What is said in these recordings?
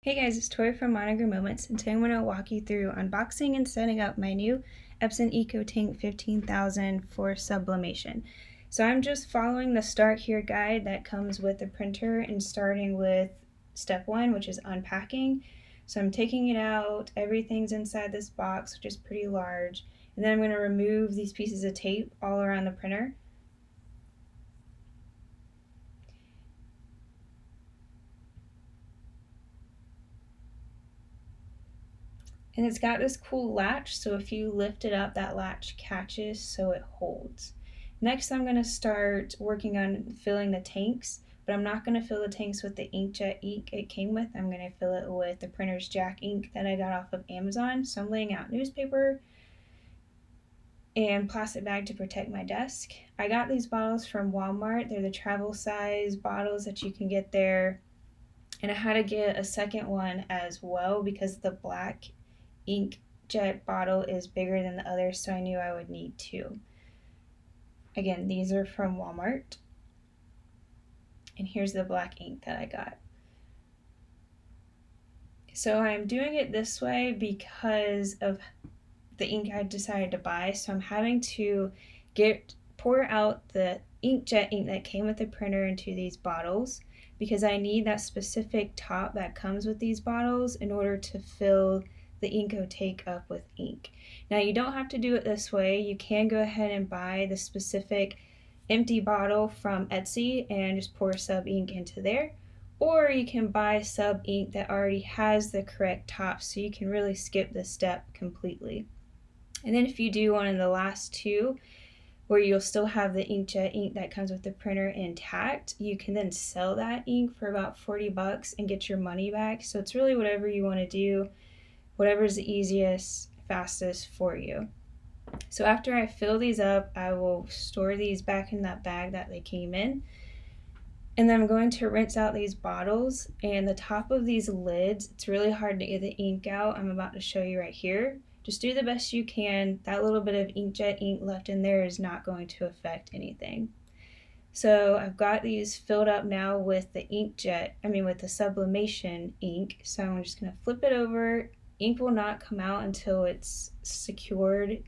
Hey guys, it's Tori from Monogram Moments, and today I'm going to walk you through unboxing and setting up my new Epson EcoTank 15,000 for sublimation. So I'm just following the Start Here guide that comes with the printer and starting with step 1, which is unpacking. So I'm taking it out, everything's inside this box, which is pretty large, and then I'm going to remove these pieces of tape all around the printer. And it's got this cool latch, so if you lift it up, that latch catches so it holds. Next, I'm going to start working on filling the tanks, but I'm not going to fill the tanks with the inkjet ink it came with. I'm going to fill it with the printer's Jack ink that I got off of Amazon. So I'm laying out newspaper and plastic bag to protect my desk. I got these bottles from Walmart. They're the travel size bottles that you can get there. And I had to get a second one as well because the black inkjet bottle is bigger than the other, so I knew I would need two. Again, these are from Walmart. And here's the black ink that I got. So I'm doing it this way because of the ink I decided to buy. So I'm having to pour out the inkjet ink that came with the printer into these bottles because I need that specific top that comes with these bottles in order to fill the EcoTank up with ink. Now you don't have to do it this way. You can go ahead and buy the specific empty bottle from Etsy and just pour sub ink into there, or you can buy sub ink that already has the correct top, so you can really skip this step completely. And then if you do one of the last two, where you'll still have the inkjet ink that comes with the printer intact, you can then sell that ink for about 40 bucks and get your money back. So it's really whatever you want to do, whatever's the easiest, fastest for you. So after I fill these up, I will store these back in that bag that they came in. And then I'm going to rinse out these bottles, and the top of these lids, it's really hard to get the ink out. I'm about to show you right here. Just do the best you can. That little bit of inkjet ink left in there is not going to affect anything. So I've got these filled up now with the with the sublimation ink. So I'm just going to flip it over. Ink will not come out until it's secured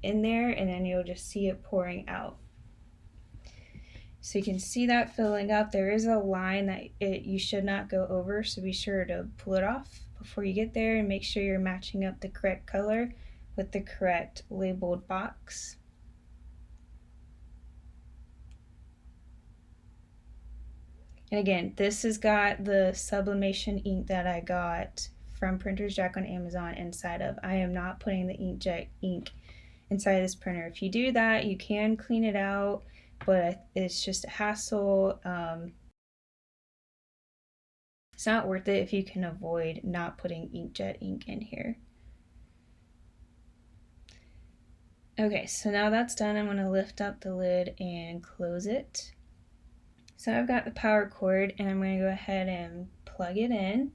in there, and then you'll just see it pouring out. So you can see that filling up. There is a line that you should not go over, so be sure to pull it off before you get there and make sure you're matching up the correct color with the correct labeled box. And again, this has got the sublimation ink that I got from Printers Jack on Amazon inside of. I am not putting the inkjet ink inside this printer. If you do that, you can clean it out, but it's just a hassle. It's not worth it if you can avoid not putting inkjet ink in here. Okay, so now that's done, I'm going to lift up the lid and close it. So I've got the power cord, and I'm going to go ahead and plug it in.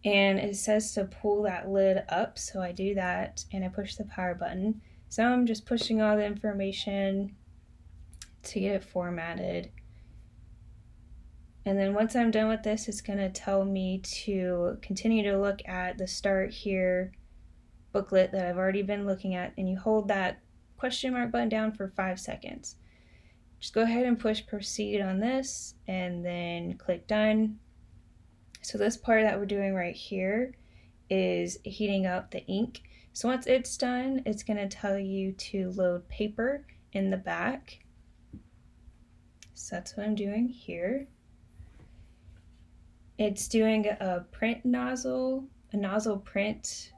And it says to pull that lid up, so I do that, and I push the power button. So I'm just pushing all the information to get it formatted. And then once I'm done with this, it's going to tell me to continue to look at the Start Here booklet that I've already been looking at, and you hold that question mark button down for 5 seconds. Just go ahead and push proceed on this and then click done. So this part that we're doing right here is heating up the ink. So once it's done, it's going to tell you to load paper in the back. So that's what I'm doing here. It's doing a nozzle print.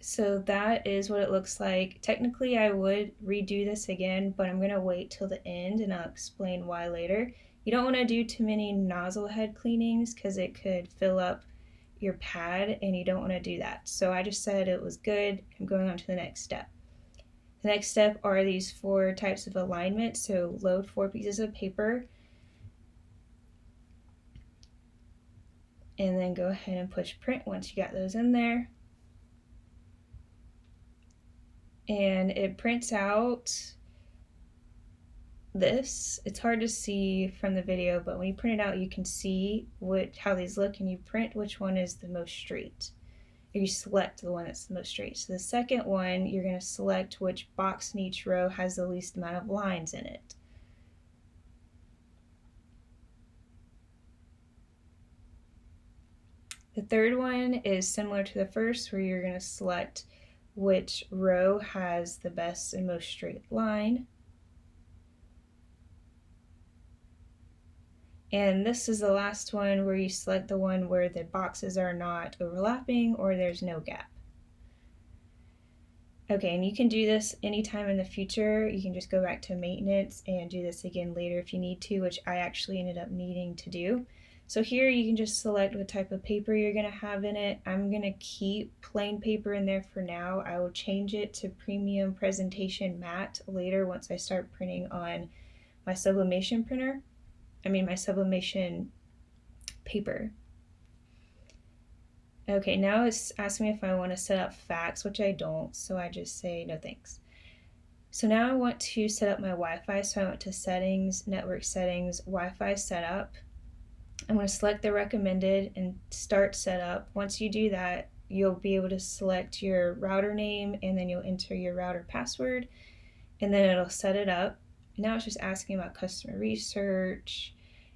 So that is what it looks like. Technically, I would redo this again, but I'm going to wait till the end and I'll explain why later. You don't want to do too many nozzle head cleanings because it could fill up your pad, and you don't want to do that. So I just said it was good. I'm going on to the next step. The next step are these 4 types of alignment. So load 4 pieces of paper, and then go ahead and push print once you got those in there. And it prints out this. It's hard to see from the video, but when you print it out, you can see how these look, and you print which one is the most straight. Or you select the one that's the most straight. So the second one, you're going to select which box in each row has the least amount of lines in it. The third one is similar to the first, where you're going to select which row has the best and most straight line. And this is the last one, where you select the one where the boxes are not overlapping or there's no gap. Okay, and you can do this anytime in the future. You can just go back to maintenance and do this again later if you need to, which I actually ended up needing to do. So here you can just select what type of paper you're going to have in it. I'm going to keep plain paper in there for now. I will change it to premium presentation matte later once I start printing on my sublimation printer. My sublimation paper. Okay, now it's asking me if I want to set up fax, which I don't, so I just say no thanks. So now I want to set up my Wi-Fi, so I went to settings, network settings, Wi-Fi setup. I'm going to select the recommended and start setup. Once you do that, you'll be able to select your router name, and then you'll enter your router password, and then it'll set it up. Now it's just asking about customer research,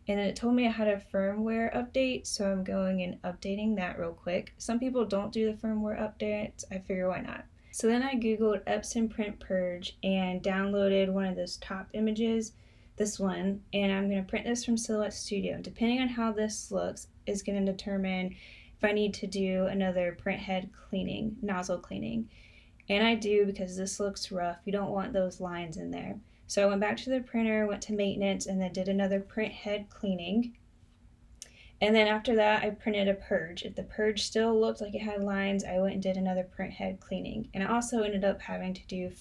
and then it told me I had a firmware update, so I'm going and updating that real quick. Some people don't do the firmware updates. I figure why not. So then I googled Epson print purge and downloaded one of those top images, this one, and I'm going to print this from Silhouette Studio. Depending on how this looks is going to determine if I need to do another print head cleaning, nozzle cleaning. And I do, because this looks rough. You don't want those lines in there. So I went back to the printer, went to maintenance, and then did another print head cleaning. And then after that, I printed a purge. If the purge still looked like it had lines, I went and did another print head cleaning. And I also ended up having to do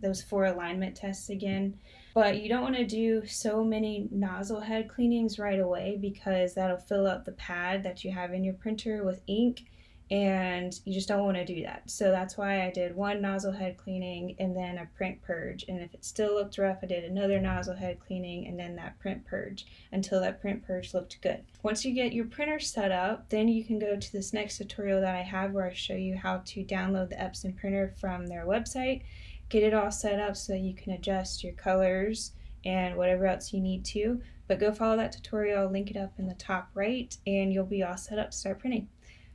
those 4 alignment tests again. But you don't want to do so many nozzle head cleanings right away, because that'll fill up the pad that you have in your printer with ink, and you just don't want to do that. So that's why I did 1 nozzle head cleaning and then a print purge. And if it still looked rough, I did another nozzle head cleaning and then that print purge until that print purge looked good. Once you get your printer set up, then you can go to this next tutorial that I have, where I show you how to download the Epson printer from their website, get it all set up so you can adjust your colors and whatever else you need to. But go follow that tutorial. I'll link it up in the top right, and you'll be all set up to start printing.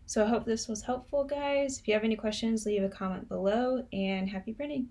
So I hope this was helpful, guys. If you have any questions, leave a comment below, and happy printing.